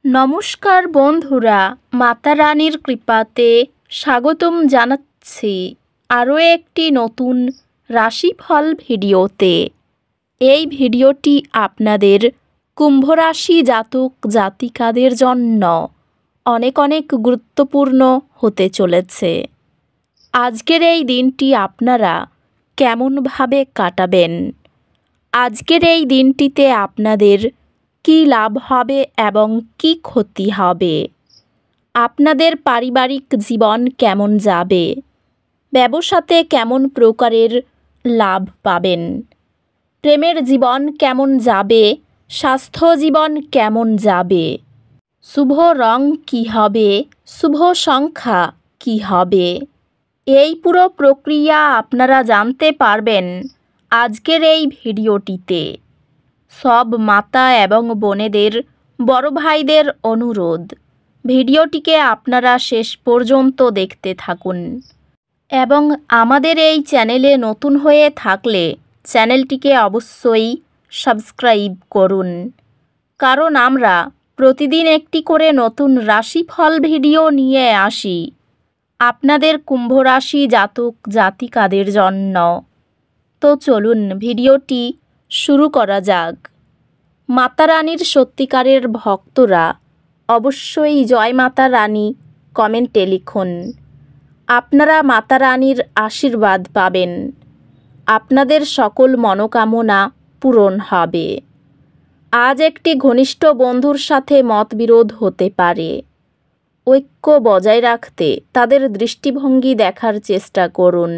নমস্কার বন্ধুরা, মাতা রানীর কৃপাতে স্বাগতম জানাচ্ছি আরও একটি নতুন রাশিফল ভিডিওতে। এই ভিডিওটি আপনাদের কুম্ভ রাশি জাতক জাতিকাদের জন্য অনেক অনেক গুরুত্বপূর্ণ হতে চলেছে। আজকের এই দিনটি আপনারা কেমনভাবে কাটাবেন? আজকের এই দিনটিতে আপনাদের কী লাভ হবে এবং কী ক্ষতি হবে? আপনাদের পারিবারিক জীবন কেমন যাবে? ব্যবসাতে কেমন প্রকারের লাভ পাবেন? প্রেমের জীবন কেমন যাবে? স্বাস্থ্য জীবন কেমন যাবে? শুভ রং কী হবে? শুভ সংখ্যা কী হবে? এই পুরো প্রক্রিয়া আপনারা জানতে পারবেন আজকের এই ভিডিওটিতে। সব মাতা এবং বোনেদের, বড় ভাইদের অনুরোধ, ভিডিওটিকে আপনারা শেষ পর্যন্ত দেখতে থাকুন এবং আমাদের এই চ্যানেলে নতুন হয়ে থাকলে চ্যানেলটিকে অবশ্যই সাবস্ক্রাইব করুন, কারণ আমরা প্রতিদিন একটি করে নতুন রাশিফল ভিডিও নিয়ে আসি আপনাদের কুম্ভ রাশি জাতক জাতিকাদের জন্য। তো চলুন ভিডিওটি শুরু করা যাক। মাতা রানীর সত্যিকারের ভক্তরা অবশ্যই জয় মাতা রানী কমেন্টে লিখুন। আপনারা মাতা রানীর আশীর্বাদ পাবেন, আপনাদের সকল মনোকামনা পূরণ হবে। আজ একটি ঘনিষ্ঠ বন্ধুর সাথে মতবিরোধ হতে পারে। ঐক্য বজায় রাখতে তাদের দৃষ্টিভঙ্গি দেখার চেষ্টা করুন।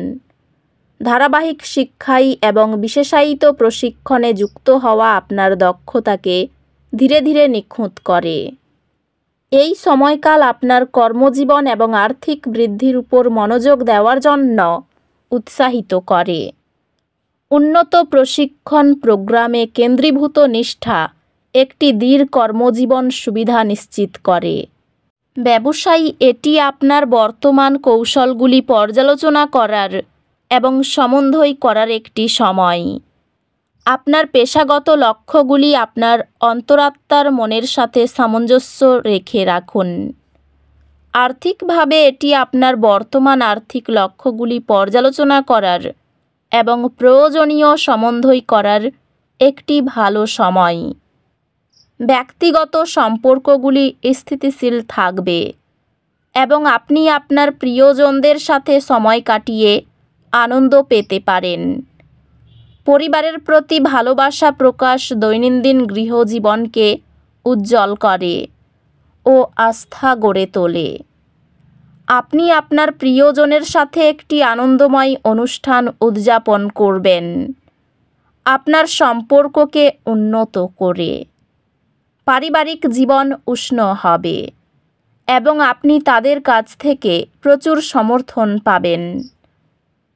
ধারাবাহিক শিক্ষায় এবং বিশেষায়িত প্রশিক্ষণে যুক্ত হওয়া আপনার দক্ষতাকে ধীরে ধীরে নিখুঁত করে। এই সময়কাল আপনার কর্মজীবন এবং আর্থিক বৃদ্ধির উপর মনোযোগ দেওয়ার জন্য উৎসাহিত করে। উন্নত প্রশিক্ষণ প্রোগ্রামে কেন্দ্রীভূত নিষ্ঠা একটি দৃঢ় কর্মজীবন সুবিধা নিশ্চিত করে। ব্যবসায়ী এটি আপনার বর্তমান কৌশলগুলি পর্যালোচনা করার এবং সমন্বয় করার একটি সময়। আপনার পেশাগত লক্ষ্যগুলি আপনার অন্তরাত্মার মনের সাথে সামঞ্জস্য রেখে রাখুন। আর্থিকভাবে এটি আপনার বর্তমান আর্থিক লক্ষ্যগুলি পর্যালোচনা করার এবং প্রয়োজনীয় সমন্বয় করার একটি ভালো সময়। ব্যক্তিগত সম্পর্কগুলি স্থিতিশীল থাকবে এবং আপনি আপনার প্রিয়জনদের সাথে সময় কাটিয়ে আনন্দ পেতে পারেন। পরিবারের প্রতি ভালোবাসা প্রকাশ দৈনন্দিন গৃহজীবনকে উজ্জ্বল করে ও আস্থা গড়ে তোলে। আপনি আপনার প্রিয়জনের সাথে একটি আনন্দময় অনুষ্ঠান উদযাপন করবেন, আপনার সম্পর্ককে উন্নত করে। পারিবারিক জীবন উষ্ণ হবে এবং আপনি তাদের কাছ থেকে প্রচুর সমর্থন পাবেন।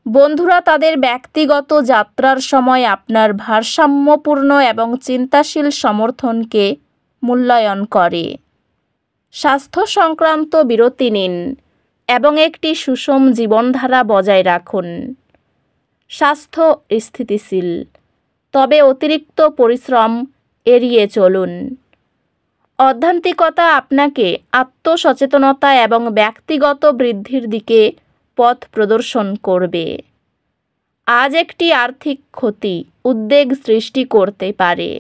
বন্ধুরা তাদের ব্যক্তিগত যাত্রার সময় আপনার ভারসাম্যপূর্ণ এবং চিন্তাশীল সমর্থনকে মূল্যায়ন করে। স্বাস্থ্য সংক্রান্ত বিরতি নিন এবং একটি সুষম জীবনধারা বজায় রাখুন। স্বাস্থ্য স্থিতিশীল, তবে অতিরিক্ত পরিশ্রম এড়িয়ে চলুন। আধ্যাত্মিকতা আপনাকে আত্মসচেতনতা এবং ব্যক্তিগত বৃদ্ধির দিকে পথ প্রদর্শন করবে। আজ একটি আর্থিক ক্ষতি উদ্বেগ সৃষ্টি করতে পারে।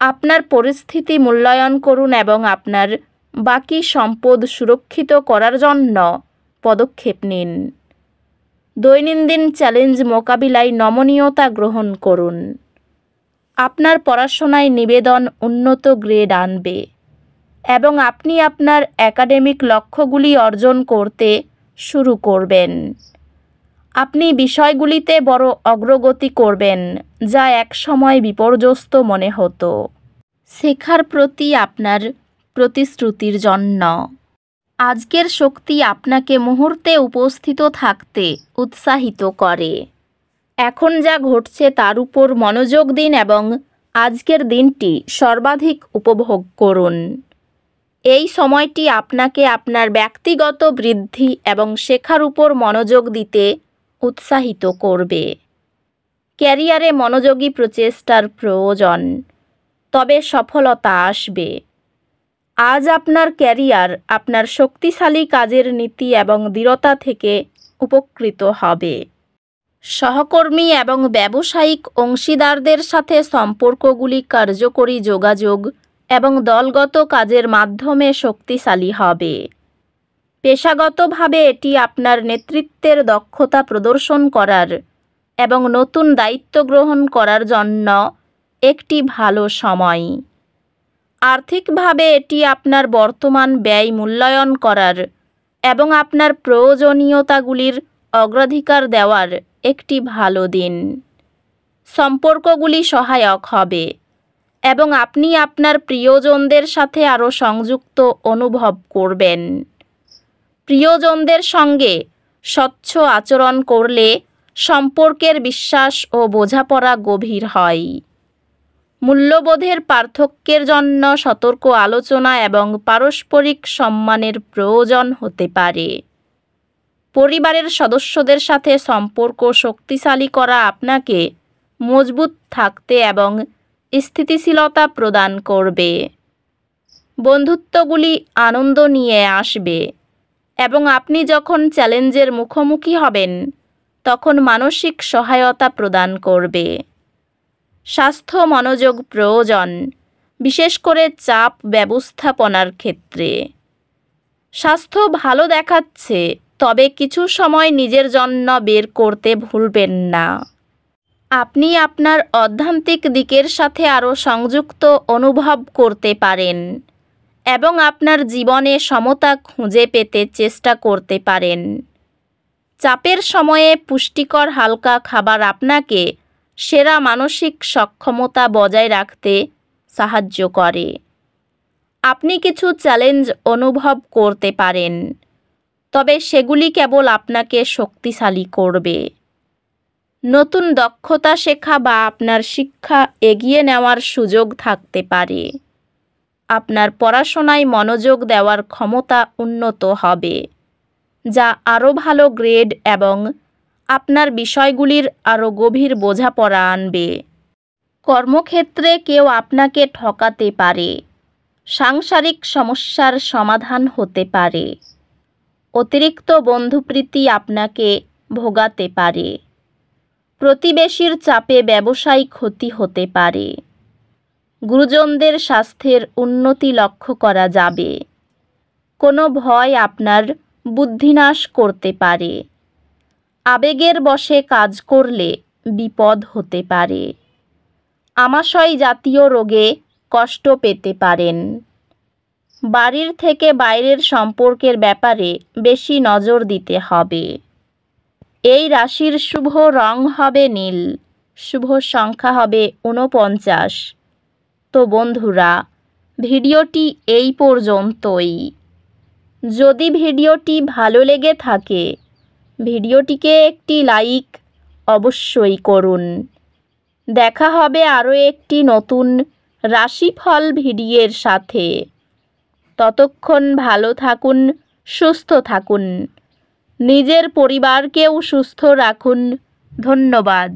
আপনার পরিস্থিতি মূল্যায়ন করুন এবং আপনার বাকি সম্পদ সুরক্ষিত করার জন্য পদক্ষেপ নিন। দৈনন্দিন চ্যালেঞ্জ মোকাবিলায় নমনীয়তা গ্রহণ করুন। আপনার পড়াশোনায় নিবেদন উন্নত গ্রেড আনবে এবং আপনি আপনার একাডেমিক লক্ষ্যগুলি অর্জন করতে শুরু করবেন। আপনি বিষয়গুলিতে বড় অগ্রগতি করবেন যা একসময় বিপর্যস্ত মনে হতো। শেখার প্রতি আপনার প্রতিশ্রুতির জন্য আজকের শক্তি আপনাকে মুহূর্তে উপস্থিত থাকতে উৎসাহিত করে। এখন যা ঘটছে তার উপর মনোযোগ দিন এবং আজকের দিনটি সর্বাধিক উপভোগ করুন। এই সময়টি আপনাকে আপনার ব্যক্তিগত বৃদ্ধি এবং শেখার উপর মনোযোগ দিতে উৎসাহিত করবে। ক্যারিয়ারে মনোযোগী প্রচেষ্টার প্রয়োজন, তবে সফলতা আসবে। আজ আপনার ক্যারিয়ার আপনার শক্তিশালী কাজের নীতি এবং দৃঢ়তা থেকে উপকৃত হবে। সহকর্মী এবং ব্যবসায়িক অংশীদারদের সাথে সম্পর্কগুলি কার্যকরী যোগাযোগ এবং দলগত কাজের মাধ্যমে শক্তিশালী হবে। পেশাগতভাবে এটি আপনার নেতৃত্বের দক্ষতা প্রদর্শন করার এবং নতুন দায়িত্ব গ্রহণ করার জন্য একটি ভালো সময়। আর্থিকভাবে এটি আপনার বর্তমান ব্যয় মূল্যায়ন করার এবং আপনার প্রয়োজনীয়তাগুলির অগ্রাধিকার দেওয়ার একটি ভালো দিন। সম্পর্কগুলি সহায়ক হবে এবং আপনি আপনার প্রিয়জনদের সাথে আরও সংযুক্ত অনুভব করবেন। প্রিয়জনদের সঙ্গে স্বচ্ছ আচরণ করলে সম্পর্কের বিশ্বাস ও বোঝাপড়া গভীর হয়। মূল্যবোধের পার্থক্যের জন্য সতর্ক আলোচনা এবং পারস্পরিক সম্মানের প্রয়োজন হতে পারে। পরিবারের সদস্যদের সাথে সম্পর্ক শক্তিশালী করা আপনাকে মজবুত থাকতে এবং স্থিতিশীলতা প্রদান করবে। বন্ধুত্বগুলি আনন্দ নিয়ে আসবে এবং আপনি যখন চ্যালেঞ্জের মুখোমুখি হবেন তখন মানসিক সহায়তা প্রদান করবে। স্বাস্থ্য মনোযোগ প্রয়োজন, বিশেষ করে চাপ ব্যবস্থাপনার ক্ষেত্রে। স্বাস্থ্য ভালো দেখাচ্ছে, তবে কিছু সময় নিজের জন্য বের করতে ভুলবেন না। আপনি আপনার অধ্যাত্মিক দিকের সাথে আরও সংযুক্ত অনুভব করতে পারেন এবং আপনার জীবনে সমতা খুঁজে পেতে চেষ্টা করতে পারেন। চাপের সময়ে পুষ্টিকর হালকা খাবার আপনাকে সেরা মানসিক সক্ষমতা বজায় রাখতে সাহায্য করে। আপনি কিছু চ্যালেঞ্জ অনুভব করতে পারেন, তবে সেগুলি কেবল আপনাকে শক্তিশালী করবে। নতুন দক্ষতা শেখা বা আপনার শিক্ষা এগিয়ে নেওয়ার সুযোগ থাকতে পারে। আপনার পড়াশোনায় মনোযোগ দেওয়ার ক্ষমতা উন্নত হবে, যা আরও ভালো গ্রেড এবং আপনার বিষয়গুলির আরও গভীর বোঝাপড়া আনবে। কর্মক্ষেত্রে কেউ আপনাকে ঠকাতে পারে। সাংসারিক সমস্যার সমাধান হতে পারে। অতিরিক্ত বন্ধুপ্রীতি আপনাকে ভোগাতে পারে। প্রতিবেশীর চাপে ব্যবসায়িক ক্ষতি হতে পারে। গুরুজনদের স্বাস্থ্যের উন্নতি লক্ষ্য করা যাবে। কোনো ভয় আপনার বুদ্ধিনাশ করতে পারে। আবেগের বশে কাজ করলে বিপদ হতে পারে। আমাশয় জাতীয় রোগে কষ্ট পেতে পারেন। বাড়ির থেকে বাইরের সম্পর্কের ব্যাপারে বেশি নজর দিতে হবে। এই রাশির শুভ রং হবে নীল, শুভ সংখ্যা হবে 49। তো বন্ধুরা, ভিডিওটি এই পর্যন্তই। যদি ভিডিওটি ভালো লেগে থাকে ভিডিওটিকে একটি লাইক অবশ্যই করুন। দেখা হবে আরও একটি নতুন রাশিফল ভিডিওর সাথে। ততক্ষণ ভালো থাকুন, সুস্থ থাকুন, নিজের পরিবারকেও সুস্থ রাখুন। ধন্যবাদ।